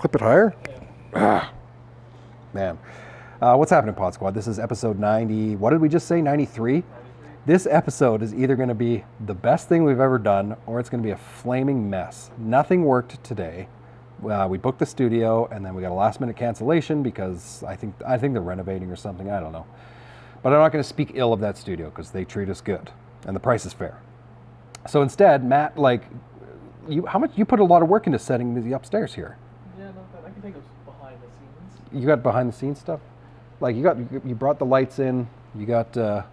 Clip it higher. Man. What's happening, Pod Squad? This is episode 90. What did we just say? 93? This episode is either going to be the best thing we've ever done or it's going to be a flaming mess. Nothing worked today. We booked the studio and then we got a last minute cancellation because I think they're renovating or something. I don't know. But I'm not going to speak ill of that studio because they treat us good and the price is fair. So instead, Matt, you put a lot of work into setting the upstairs here. Yeah, not bad. I can think of behind the scenes. You got behind the scenes stuff? Like you brought the lights in, you got, the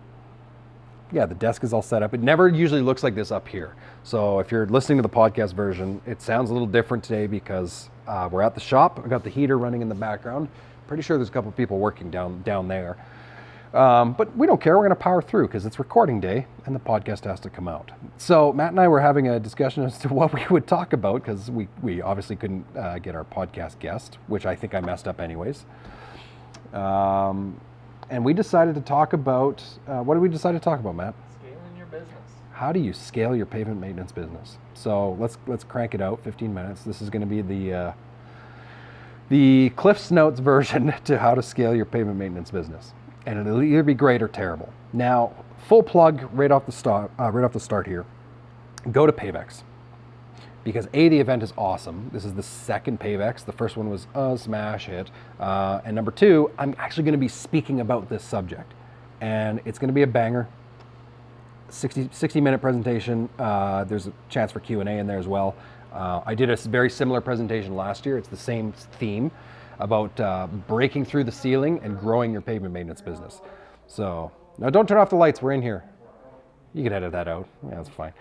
desk is all set up. It never usually looks like this up here. So if you're listening to the podcast version, it sounds a little different today because we're at the shop. I got the heater running in the background. Pretty sure there's a couple of people working down there. But we don't care. We're going to power through because it's recording day and the podcast has to come out. So Matt and I were having a discussion as to what we would talk about because we obviously couldn't get our podcast guest, which I think I messed up anyways. And we decided to talk about, what did we decide to talk about, Matt? Scaling your business. How do you scale your pavement maintenance business? So let's crank it out, 15 minutes. This is going to be the Cliff's Notes version to how to scale your pavement maintenance business. And it'll either be great or terrible. Now, full plug right off the start here. Go to Pavex. Because the event is awesome. This is the second Pavex. The first one was a smash hit. And number two, I'm actually going to be speaking about this subject. And it's going to be a banger. 60-minute presentation. There's a chance for Q&A in there as well. I did a very similar presentation last year. It's the same theme about breaking through the ceiling and growing your pavement maintenance business. So, now don't turn off the lights. We're in here. You can edit that out. Yeah, that's fine.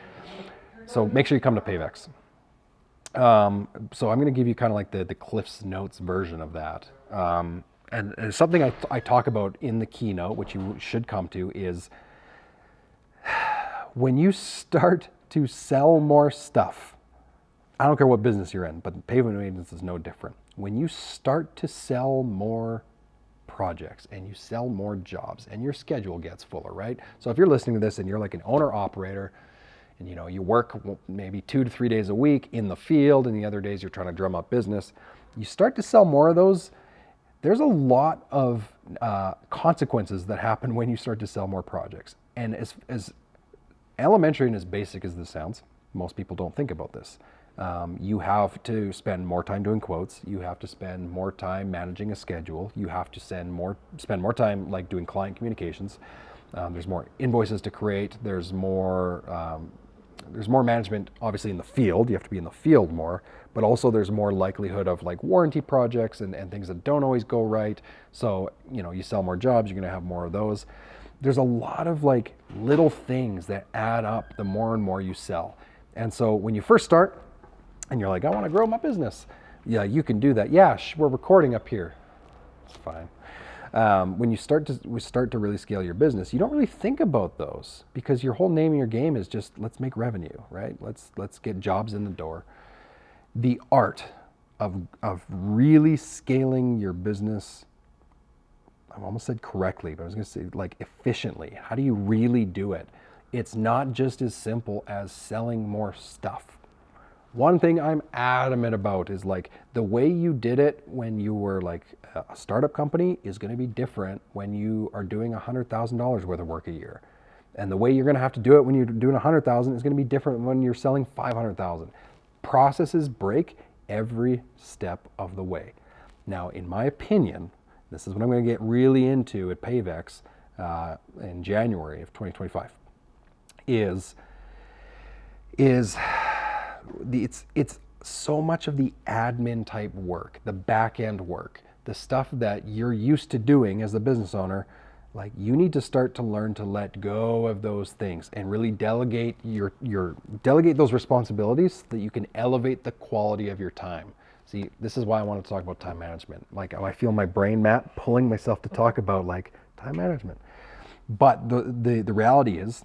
So make sure you come to Pavex. So I'm going to give you kind of like the Cliff's Notes version of that. And something I talk about in the keynote, which you should come to, is when you start to sell more stuff, I don't care what business you're in, but pavement maintenance is no different. When you start to sell more projects and you sell more jobs and your schedule gets fuller, right? So if you're listening to this and you're like an owner operator, and you work maybe 2 to 3 days a week in the field, and the other days you're trying to drum up business. You start to sell more of those. There's a lot of consequences that happen when you start to sell more projects. And as elementary and as basic as this sounds, most people don't think about this. You have to spend more time doing quotes. You have to spend more time managing a schedule. You have to spend more time like doing client communications. There's more invoices to create. There's more management, obviously, in the field. You have to be in the field more, but also there's more likelihood of like warranty projects and things that don't always go right. So, you sell more jobs, you're going to have more of those. There's a lot of like little things that add up the more and more you sell. And so when you first start and you're like, I want to grow my business. Yeah, you can do that. Yeah, we're recording up here. It's fine. When you start to really scale your business, you don't really think about those because your whole name of your game is just let's make revenue, right? Let's get jobs in the door. The art of really scaling your business, I almost said correctly, but I was going to say like efficiently. How do you really do it? It's not just as simple as selling more stuff. One thing I'm adamant about is like the way you did it when you were like a startup company is going to be different when you are doing $100,000 worth of work a year. And the way you're going to have to do it when you're doing 100,000 is going to be different when you're selling 500,000. Processes break every step of the way. Now, in my opinion, this is what I'm going to get really into at Pavex in January of 2025, is it's so much of the admin type work, the back end work, the stuff that you're used to doing as a business owner. Like you need to start to learn to let go of those things and really delegate delegate those responsibilities so that you can elevate the quality of your time. See, this is why I want to talk about time management. Like I feel my brain, Matt, pulling myself to talk about like time management. But the reality is,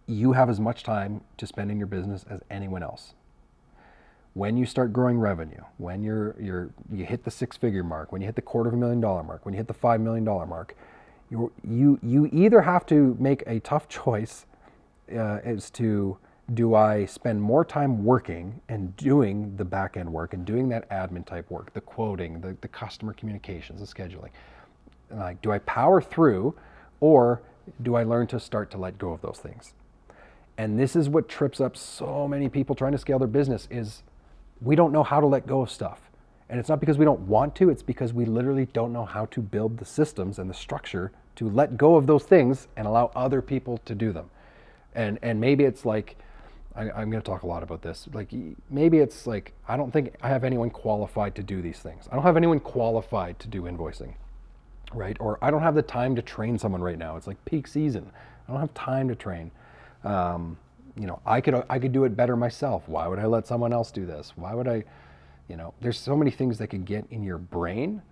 you have as much time to spend in your business as anyone else. When you start growing revenue, when you hit the 6-figure mark, when you hit the $250,000 mark, when you hit the $5 million mark, you either have to make a tough choice as to do I spend more time working and doing the back end work and doing that admin type work, the quoting, the customer communications, the scheduling? And like, do I power through, or do I learn to start to let go of those things? And this is what trips up so many people trying to scale their business is we don't know how to let go of stuff. And it's not because we don't want to, it's because we literally don't know how to build the systems and the structure to let go of those things and allow other people to do them. And maybe it's like, I'm going to talk a lot about this. Like, maybe it's like, I don't think I have anyone qualified to do these things. I don't have anyone qualified to do invoicing, right? Or I don't have the time to train someone right now. It's like peak season. I don't have time to train. I could do it better myself. Why would I let someone else do this? Why would I, there's so many things that could get in your brain,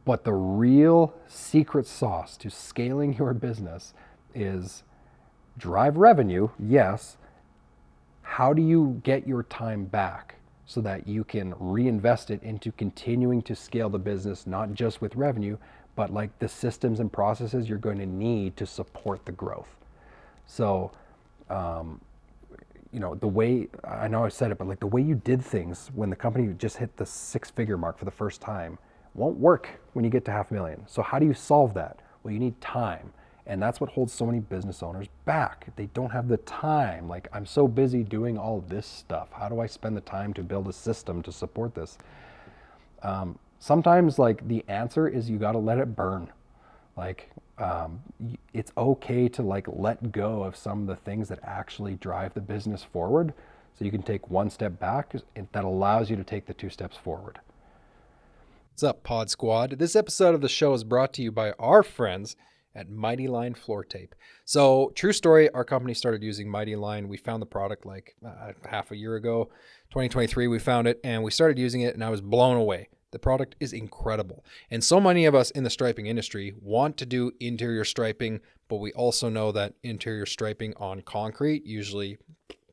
but the real secret sauce to scaling your business is drive revenue, yes. How do you get your time back so that you can reinvest it into continuing to scale the business, not just with revenue, but like the systems and processes you're going to need to support the growth? So, the way, I know I said it, but like the way you did things when the company just hit the 6-figure mark for the first time won't work when you get to $500,000. So how do you solve that? Well, you need time. And that's what holds so many business owners back. They don't have the time. Like, I'm so busy doing all this stuff. How do I spend the time to build a system to support this? Sometimes like the answer is you got to let it burn. Like, it's okay to like let go of some of the things that actually drive the business forward. So you can take one step back that allows you to take the 2 steps forward. What's up, Pod Squad? This episode of the show is brought to you by our friends at Mighty Line Floor Tape. So, true story, our company started using Mighty Line. We found the product like half a year ago, 2023, we found it, and we started using it, and I was blown away. The product is incredible. And so many of us in the striping industry want to do interior striping, but we also know that interior striping on concrete usually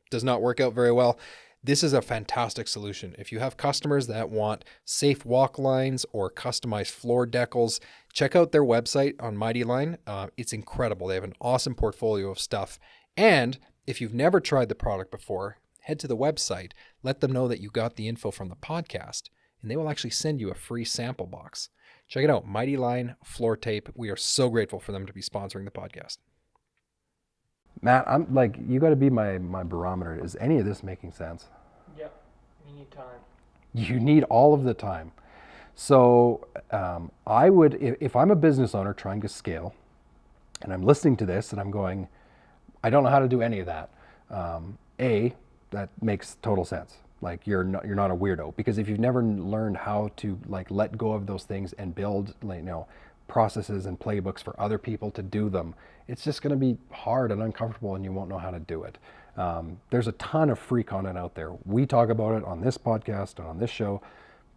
does not work out very well. This is a fantastic solution. If you have customers that want safe walk lines or customized floor decals, check out their website on Mighty Line. It's incredible. They have an awesome portfolio of stuff. And if you've never tried the product before, head to the website, let them know that you got the info from the podcast, and they will actually send you a free sample box. Check it out, Mighty Line Floor Tape. We are so grateful for them to be sponsoring the podcast. Matt, I'm like, you got to be my barometer. Is any of this making sense? Yep. You need time. You need all of the time. So I would, if I'm a business owner trying to scale, and I'm listening to this and I'm going, I don't know how to do any of that. That makes total sense. Like you're not a weirdo, because if you've never learned how to like let go of those things and build processes and playbooks for other people to do them, it's just going to be hard and uncomfortable, and you won't know how to do it. There's a ton of free content out there. We talk about it on this podcast and on this show,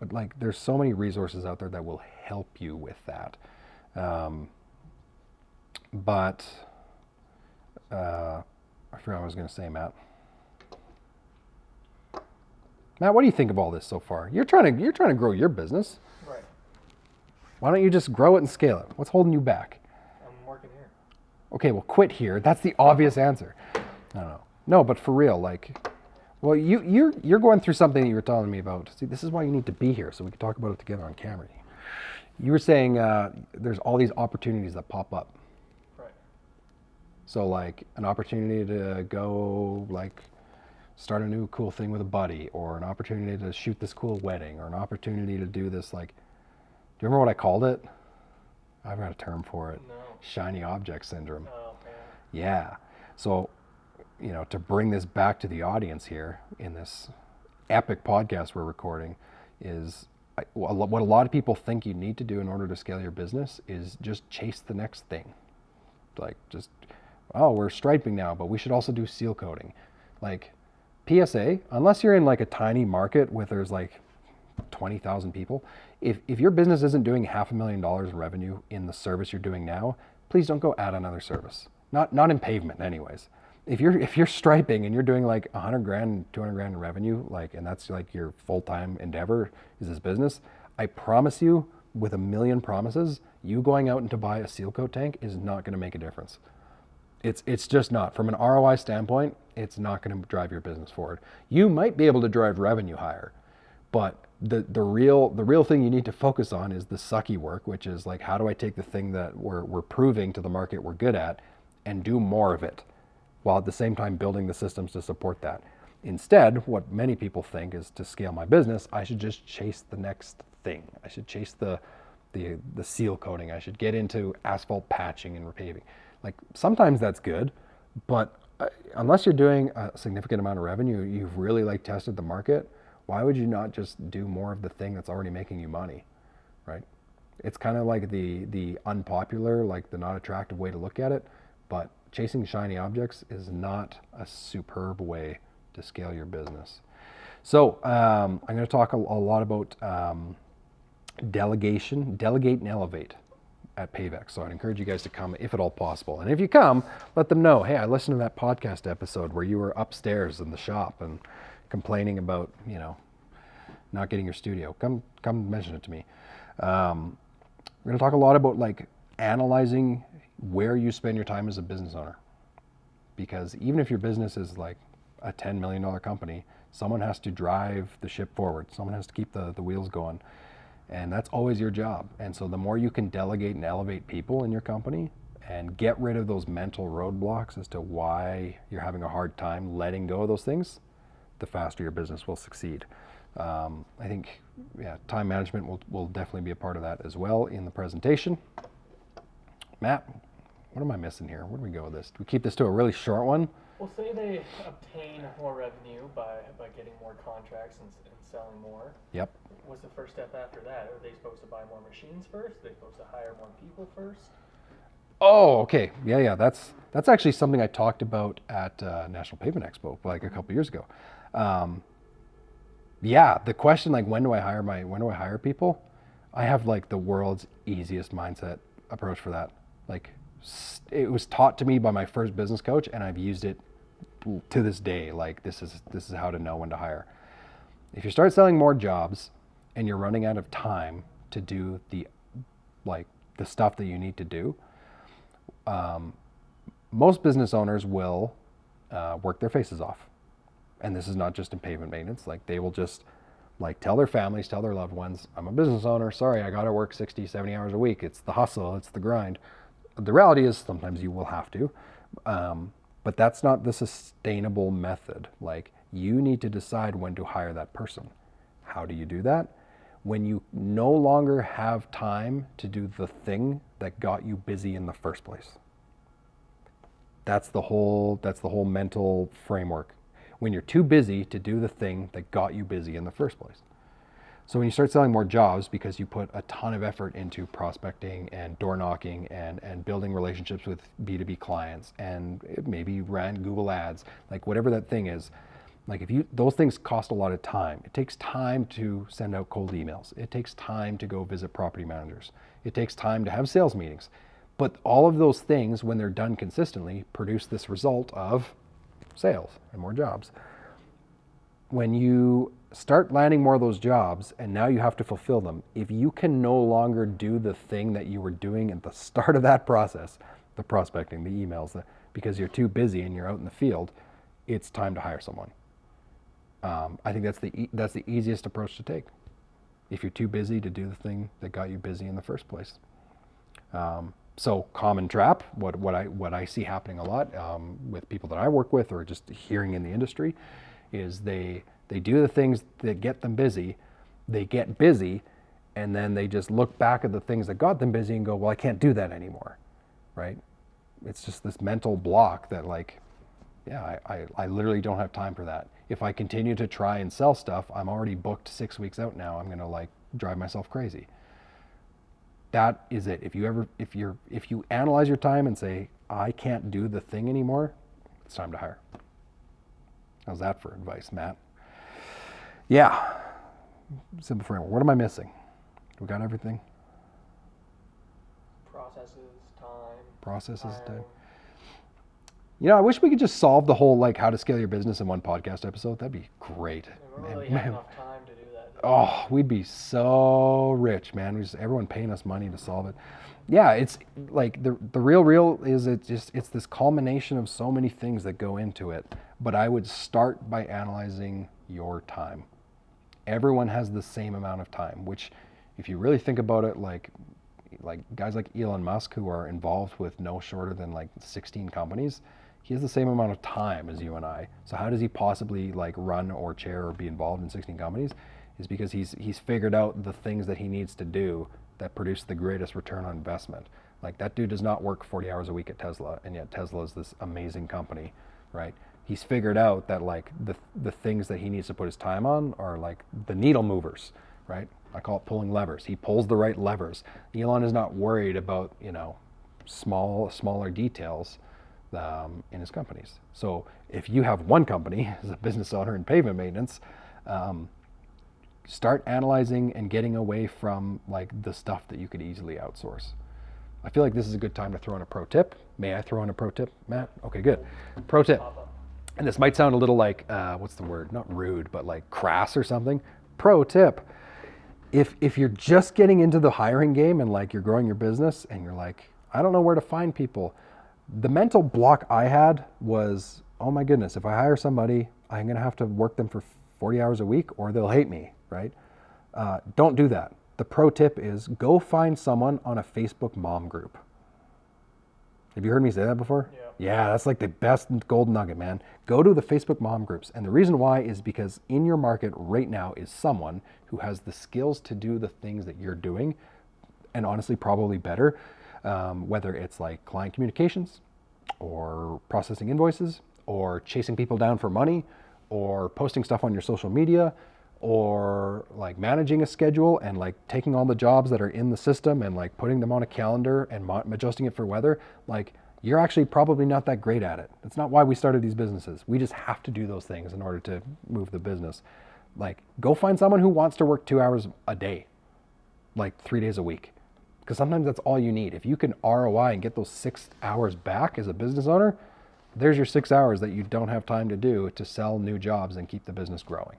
but like there's so many resources out there that will help you with that. I forgot what I was going to say, Matt. Matt, what do you think of all this so far? You're trying to grow your business. Right. Why don't you just grow it and scale it? What's holding you back? I'm working here. Okay, well, quit here. That's the obvious answer. I don't know. No, but for real, like, well, you're going through something that you were telling me about. See, this is why you need to be here, so we can talk about it together on camera. You were saying there's all these opportunities that pop up. Right. So, like, an opportunity to go, like, start a new cool thing with a buddy, or an opportunity to shoot this cool wedding, or an opportunity to do this, like, do you remember what I called it? I've got a term for it. No. Shiny object syndrome. Oh, man. Yeah. So, to bring this back to the audience here in this epic podcast we're recording is what a lot of people think you need to do in order to scale your business is just chase the next thing. Like just, we're striping now, but we should also do seal coating. Like PSA, unless you're in like a tiny market where there's like 20,000 people, if your business isn't doing $500,000 in revenue in the service you're doing now, please don't go add another service. Not in pavement anyways. If you're striping and you're doing like 100 grand, 200 grand in revenue, like, and that's like your full-time endeavor is this business, I promise you, with a million promises, you going out and to buy a seal coat tank is not going to make a difference. It's just not. From an ROI standpoint, it's not going to drive your business forward. You might be able to drive revenue higher, but the real thing you need to focus on is the sucky work, which is like, how do I take the thing that we're proving to the market we're good at and do more of it, while at the same time building the systems to support that. Instead, what many people think is, to scale my business, I should just chase the next thing. I should chase the seal coating. I should get into asphalt patching and repaving. Like, sometimes that's good, but unless you're doing a significant amount of revenue, you've really like tested the market, why would you not just do more of the thing that's already making you money, right? It's kind of like the unpopular, like the not attractive way to look at it, but chasing shiny objects is not a superb way to scale your business. So I'm going to talk a lot about delegation, delegate and elevate at Payvex. So I'd encourage you guys to come if at all possible. And if you come, let them know, hey, I listened to that podcast episode where you were upstairs in the shop and complaining about, not getting your studio. Come mention it to me. We're going to talk a lot about like analyzing where you spend your time as a business owner. Because even if your business is like a $10 million company, someone has to drive the ship forward. Someone has to keep the wheels going. And that's always your job. And so the more you can delegate and elevate people in your company and get rid of those mental roadblocks as to why you're having a hard time letting go of those things, the faster your business will succeed. I think, time management will definitely be a part of that as well in the presentation. Matt, what am I missing here? Where do we go with this? Do we keep this to a really short one? Well, say they obtain more revenue by getting more contracts and selling more. Yep. What's the first step after that? Are they supposed to buy more machines first? Are they supposed to hire more people first? Oh, okay. Yeah. That's actually something I talked about at National Pavement Expo like a couple years ago. The question, like, when do I hire people? I have like the world's easiest mindset approach for that. Like, it was taught to me by my first business coach, and I've used it to this day. Like, this is how to know when to hire. If you start selling more jobs and you're running out of time to do the stuff that you need to do, most business owners will work their faces off. And this is not just in pavement maintenance. Like, they will just like tell their families, tell their loved ones, I'm a business owner, sorry, I gotta work 60, 70 hours a week. It's the hustle, it's the grind. The reality is sometimes you will have to, but that's not the sustainable method. Like, you need to decide when to hire that person. How do you do that? When you no longer have time to do the thing that got you busy in the first place. That's the whole mental framework. When you're too busy to do the thing that got you busy in the first place. So when you start selling more jobs because you put a ton of effort into prospecting and door knocking and building relationships with B2B clients, and maybe ran Google ads, like whatever that thing is, like those things cost a lot of time. It takes time to send out cold emails. It takes time to go visit property managers. It takes time to have sales meetings. But all of those things, when they're done consistently, produce this result of sales and more jobs. When you start landing more of those jobs and now you have to fulfill them, if you can no longer do the thing that you were doing at the start of that process, the prospecting, the emails, because you're too busy and you're out in the field, it's time to hire someone. I think that's the easiest approach to take. If you're too busy to do the thing that got you busy in the first place. So common trap, what I see happening a lot with people that I work with, or just hearing in the industry, is they do the things that get them busy, they get busy, and then they just look back at the things that got them busy and go, well, I can't do that anymore, right? It's just this mental block that like, I literally don't have time for that. If I continue to try and sell stuff, I'm already booked 6 weeks out now. I'm gonna like drive myself crazy. That is it. If you analyze your time and say, I can't do the thing anymore, it's time to hire. How's that for advice, Matt? Yeah, simple framework. What am I missing? We got everything? Processes, time. I wish we could just solve the whole like how to scale your business in one podcast episode. That'd be great. We don't really have enough time to do that. Oh, we'd be so rich, man. Everyone paying us money to solve it. Yeah, it's like the real is it's this culmination of so many things that go into it. But I would start by analyzing your time. Everyone has the same amount of time, which if you really think about it, like guys like Elon Musk who are involved with no shorter than like 16 companies, he has the same amount of time as you and I. So how does he possibly like run or chair or be involved in 16 companies? Is because he's figured out the things that he needs to do that produce the greatest return on investment. Like that dude does not work 40 hours a week at Tesla, and yet Tesla is this amazing company, right? He's figured out that like the things that he needs to put his time on are like the needle movers, right? I call it pulling levers. He pulls the right levers. Elon is not worried about, you know, smaller details in his companies. So if you have one company as a business owner in pavement maintenance, start analyzing and getting away from like the stuff that you could easily outsource. I feel like this is a good time to throw in a pro tip. May I throw in a pro tip, Matt? Okay, good. Pro tip. And this might sound a little like, what's the word? Not rude, but like crass or something. Pro tip. If you're just getting into the hiring game and like you're growing your business and you're like, I don't know where to find people. The mental block I had was, oh my goodness, if I hire somebody, I'm going to have to work them for 40 hours a week or they'll hate me, right? Don't do that. The pro tip is go find someone on a Facebook mom group. Have you heard me say that before? Yeah, that's like the best gold nugget, man. Go to the Facebook mom groups. And the reason why is because in your market right now is someone who has the skills to do the things that you're doing, and honestly, probably better, whether it's like client communications or processing invoices or chasing people down for money or posting stuff on your social media or like managing a schedule and like taking all the jobs that are in the system and like putting them on a calendar and adjusting it for weather. Like, you're actually probably not that great at it. That's not why we started these businesses. We just have to do those things in order to move the business. Like, go find someone who wants to work 2 hours a day, like 3 days a week. Because sometimes that's all you need. If you can ROI and get those 6 hours back as a business owner, there's your 6 hours that you don't have time to do to sell new jobs and keep the business growing.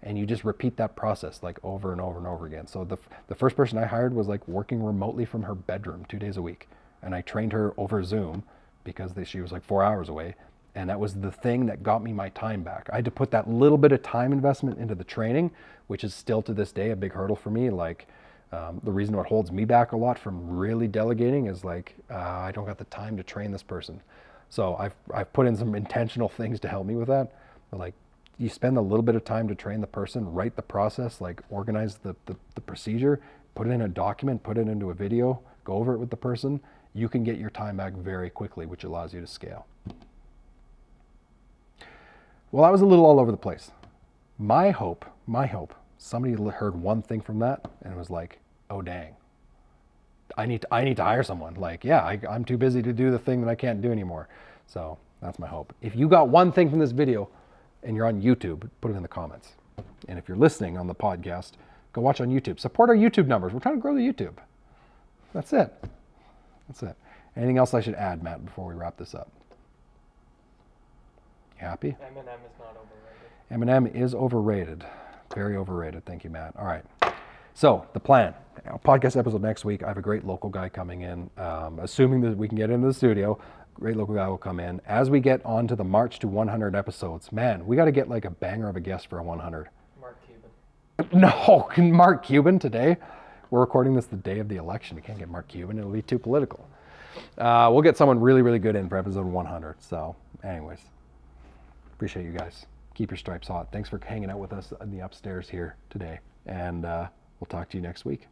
And you just repeat that process like over and over and over again. So the first person I hired was like working remotely from her bedroom 2 days a week. And I trained her over Zoom because she was like 4 hours away. And that was the thing that got me my time back. I had to put that little bit of time investment into the training, which is still to this day a big hurdle for me. Like the reason what holds me back a lot from really delegating is like, I don't got the time to train this person. So I've put in some intentional things to help me with that. But like, you spend a little bit of time to train the person, write the process, like organize the procedure, put it in a document, put it into a video, go over it with the person. You can get your time back very quickly, which allows you to scale. Well, I was a little all over the place. My hope, somebody heard one thing from that and it was like, oh dang, I need to hire someone. Like, yeah, I'm too busy to do the thing that I can't do anymore. So that's my hope. If you got one thing from this video and you're on YouTube, put it in the comments. And if you're listening on the podcast, go watch on YouTube. Support our YouTube numbers. We're trying to grow the YouTube. That's it. That's it. Anything else I should add, Matt, before we wrap this up? You happy? M&M is not overrated. M&M is overrated. Very overrated. Thank you, Matt. All right. So the plan. Podcast episode next week. I have a great local guy coming in. Assuming that we can get into the studio, great local guy will come in. As we get on to the March to 100 episodes, man, we got to get like a banger of a guest for a 100. Mark Cuban. No, Mark Cuban today? We're recording this the day of the election. We can't get Mark Cuban. It'll be too political. We'll get someone really, really good in for episode 100. So anyways, appreciate you guys. Keep your stripes hot. Thanks for hanging out with us in the upstairs here today. And we'll talk to you next week.